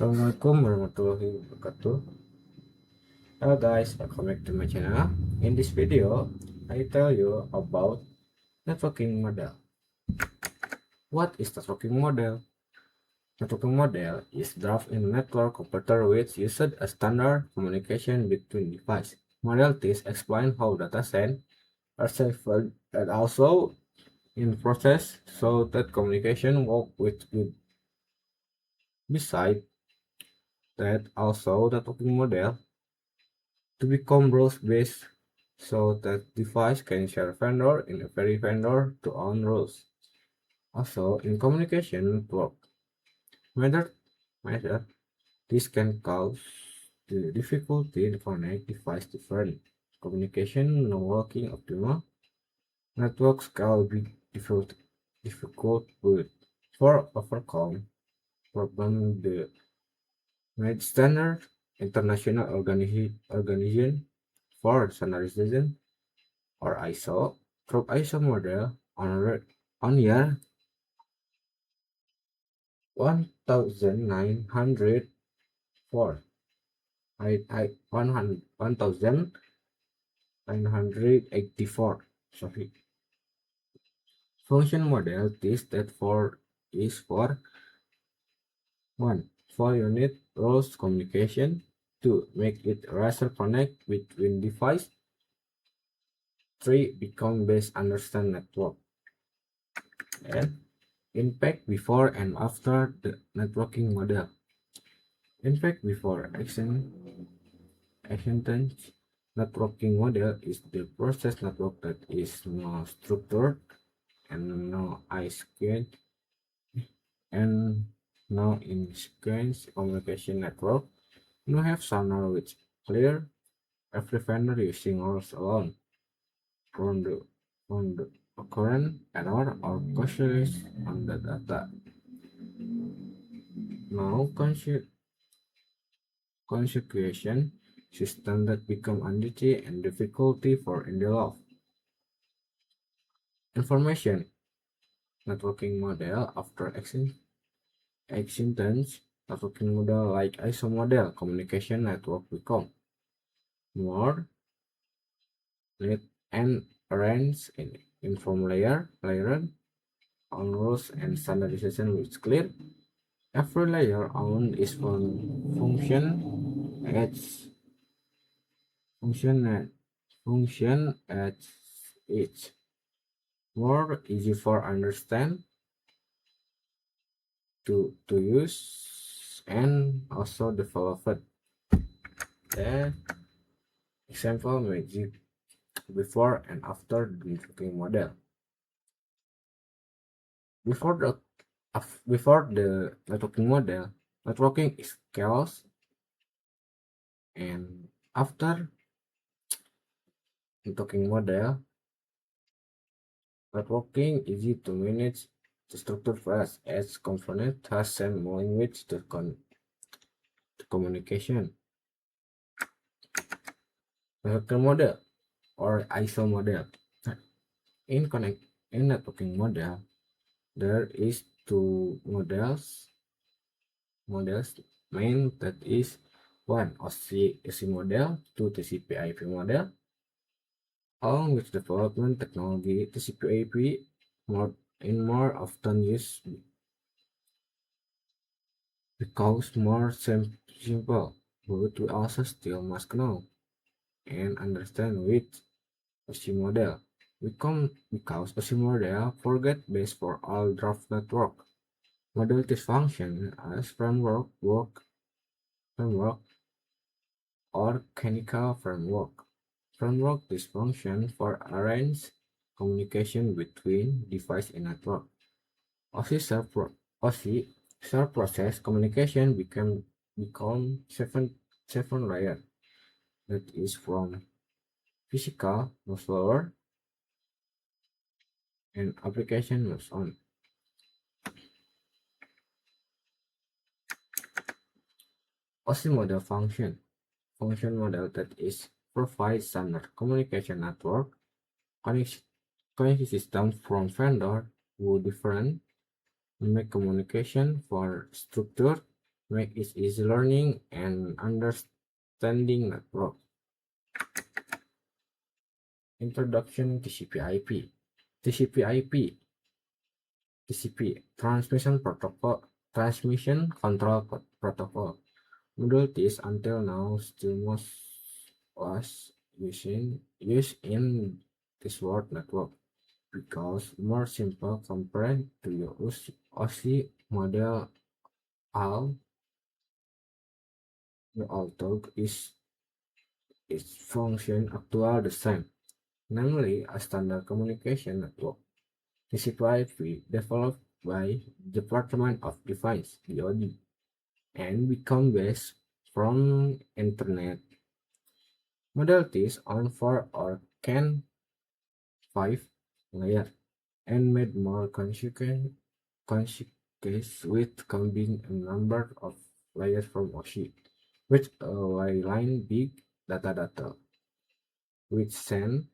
Assalamualaikum warahmatullahi wabarakatuh. Hello guys, welcome back to my channel. In this video, I tell you about networking model. What is networking model? Networking model is draft in network computer which uses a standard communication between devices. Modalities explain how data sent are ciphered and also in process so that communication work with good. Besides that, also networking model to become rules-based so that device can share vendor in every vendor to own rules. Also, in communication network method, method this can cause the difficulty in connect device different communication not working optimal. Networks can be difficult but for overcome problem the made standard international organization for standardization or ISO, group ISO model on year 1904. 1984. Sorry. Function model this that for is for 1. For unit rules communication. 2. Make it raster connect between device. 3. Become base understand network. And impact before and after the networking model. Impact before acceptance networking model is the process network that is no structured and no sequence and no in sequence communication network. No have sonar which clear every vendor using rules alone from the occurrent error or cautious on the data. Now consequation system that become unduty and difficulty for develop. Information networking model after accidents networking model like ISO model communication network become more neat and arranged in inform layer on rules and standardization which clear. Every layer on is as function as each more easy for understand to use and also developed. The example magic before and after the networking model. Before the before the networking model, networking is chaos, and after networking model, networking easy to manage the structure fast as component has same language to communication. Networking model or ISO model. In connect in networking model, there is two models main that is one OSI model, two TCP/IP model. Along with development technology, TCP/IP more often used because more simple, but we also still must know and understand which OSI model. Because OSI model forget base for all draft network. Modalities function as framework or canonical framework. Framework dysfunction for arrange communication between device and network. OSI serve process communication become seven layer that is from physical moves lower and application moves on. OSI model function model that is provide standard communication network connection system from vendor who different make communication for structure make it easy learning and understanding network. Introduction TCP/IP. TCP/IP TCP Transmission Control Protocol. Modalities until now still most was used in this world network because more simple compared to your OSI model. All the although is its function actual the same, namely a standard communication network. TCP/IP developed by Department of Defense (DoD) and become based from Internet modalities on 4 or CAN 5 layer and made more consequence with combining a number of layers from OSI, which line big data which send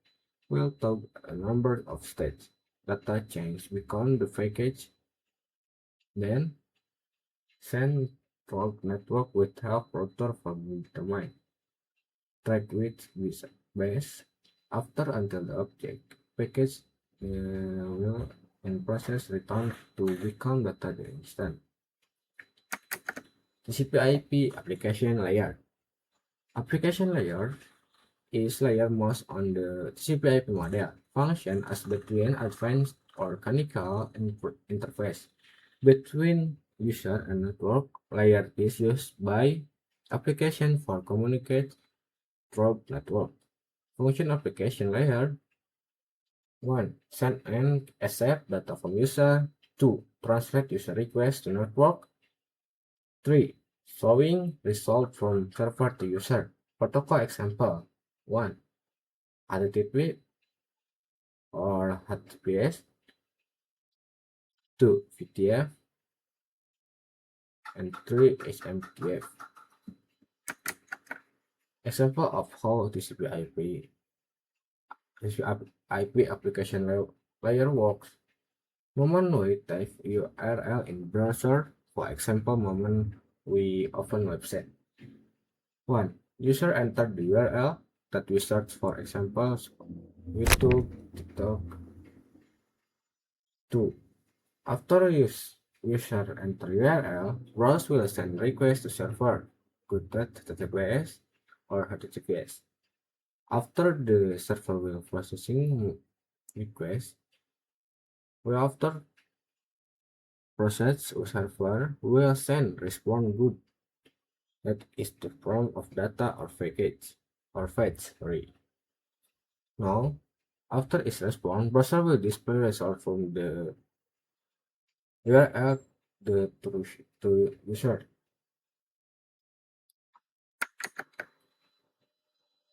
will talk a number of states. Data change become the package, then send to network with help router from determine track which is base after until the object package will in process return to become data the instant. TCP/IP application layer. Application layer is layer most on the TCP/IP model, function as between advanced or canonical interface between user and network. Layer is used by application for communicate through network. Function application layer 1. Send and accept data from user. 2. Translate user request to network. 3. Showing result from server to user. Protocol example 1. HTTP or HTTPS. 2. VTF and 3. HMTF. Example of how TCP/IP application layer works. Moment we type URL in browser. For example, moment we open website. 1. User enter the URL that we search, for example, YouTube, TikTok. 2. After user enter URL, browser will send request to server, good.https or HTTPS. After the server will processing request, after process server will send respond good, that is the form of data or package or fetch. Now, after its response, browser will display result from the URL to user.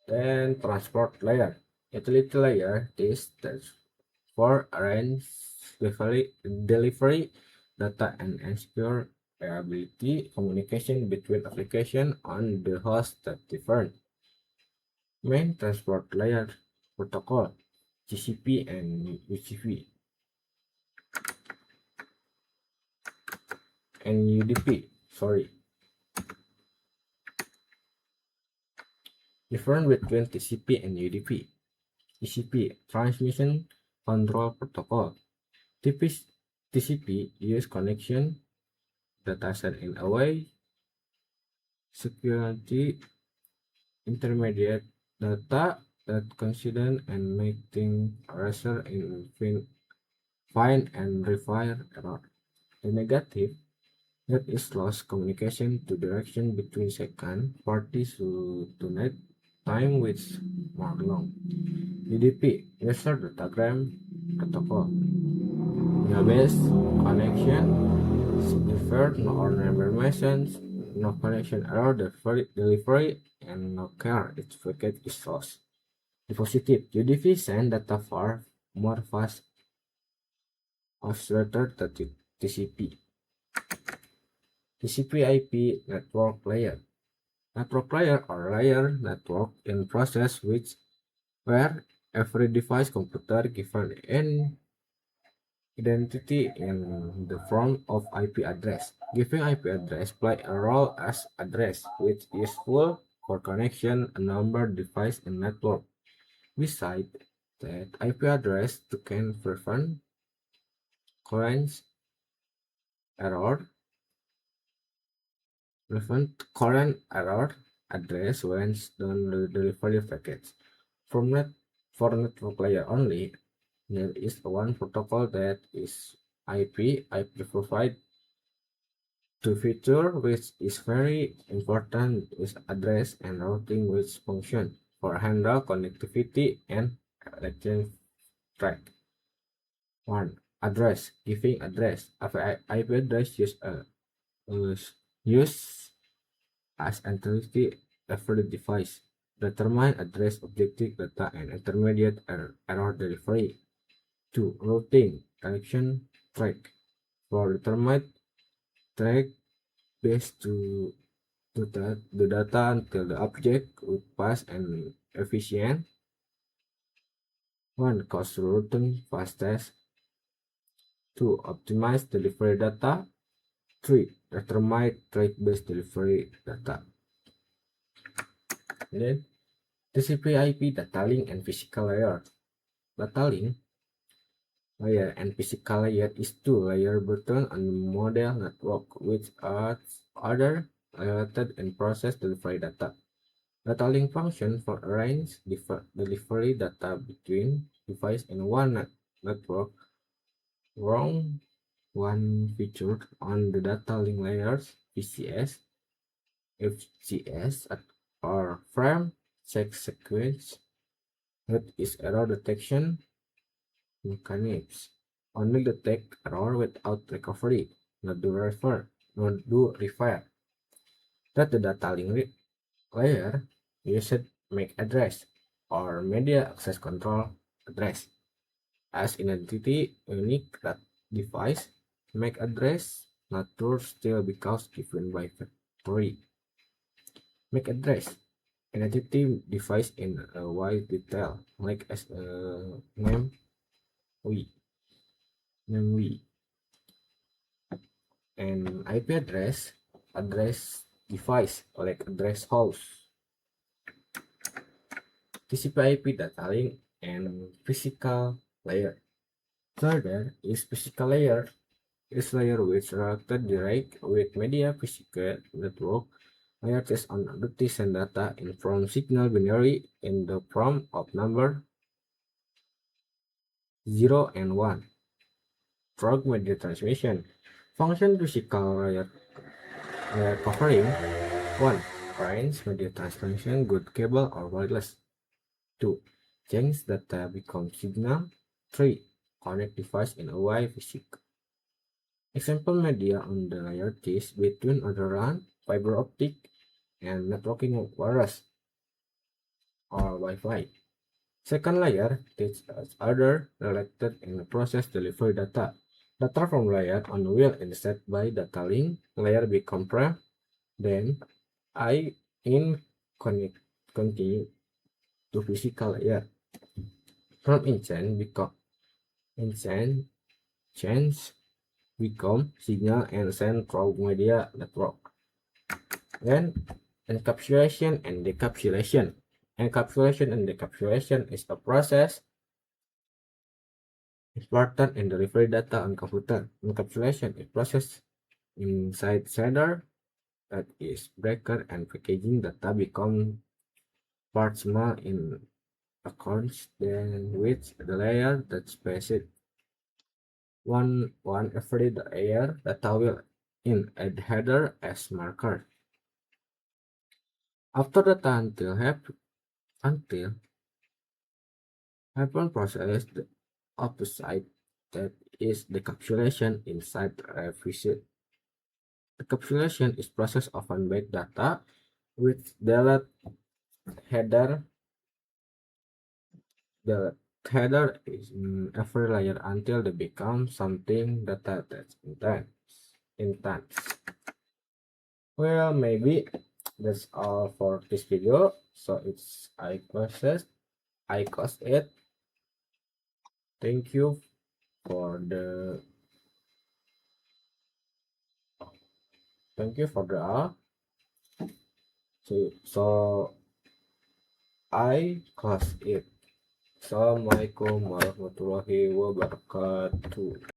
Then transport layer. Utility layer is for arrange delivery data and ensure reliability communication between application on the host that different. Main transport layer protocol TCP and UDP and UDP. Different between TCP and UDP. TCP Transmission Control Protocol. TCP use connection data sent in a way security intermediate data that consider and make things erasure in find and repair error. The negative that is lost communication to direction between second parties to net time with more long. UDP User Datagram Protocol. Database connection deferred no order messages, no connection error delivery, and no care its packet is lost. The positive UDP send data far more fast faster than TCP. TCP/IP network layer. Network layer or layer network in process where every device computer given identity in the form of IP address. Giving IP address play a role as address, which is useful for connection a number device and network. Besides that, IP address to can current error, current error address when done the delivery package. From net for network layer only, there is one protocol that is IP provide to feature which is very important is address and routing which function for handle connectivity and electronic track. 1. Address giving address. IP address use as entity every device. Determine address objective data and intermediate error delivery. 2. Routing connection track. For determine track based to the data until the object would pass and efficient. 1. Cost routing fastest. 2. Optimize delivery data. 3. Determine track-based delivery data. And then TCP/IP data link and physical layer. Data link layer and physical layer is two-layer button on the model network which are other related and process delivery data. Data link function for arrange delivery data between device and one network. Wrong one featured on the data link layers PCS, FCS, or frame check sequence that is error detection mechanisms. Only detect error without recovery, not do refer, not do repair. That the data link layer used MAC address or media access control address as identity unique that device MAC address not true still because given by factory. MAC address identity device in a wide detail like as a we name we and IP address device like address host. TCP/IP data link and physical layer. Third is physical layer. Is layer which related direct with media physical network. Layer test on ability send data in from signal binary in the form of number 0 and 1. Frog media transmission. Function physical layer covering 1. Range media transmission good cable or wireless. 2. Change data become signal. 3. Connect device in a way physical. Example media on the layer is between other LAN, fiber optic, and networking wireless or Wi-Fi. Second layer teaches us other related and process delivery data. Data from layer on will instead by data link layer become prime, then I in connect continue to physical layer. From instance become instance change become signal and send through media network. Then encapsulation and decapsulation. Encapsulation and decapsulation is a process important in delivery data on computer. Encapsulation is process inside shader that is breaker and packaging data become part small in accounts then with the layer that spaces one every layer data will in a header as marker. After data until happen process the opposite that is decapsulation inside a visit. Decapsulation is process of embed data with delete header. The header is in every layer until they become something data that's intense. Well, maybe that's all for this video. So it's I cost it. Thank you for the all. So I close it. Assalamualaikum warahmatullahi wabarakatuh.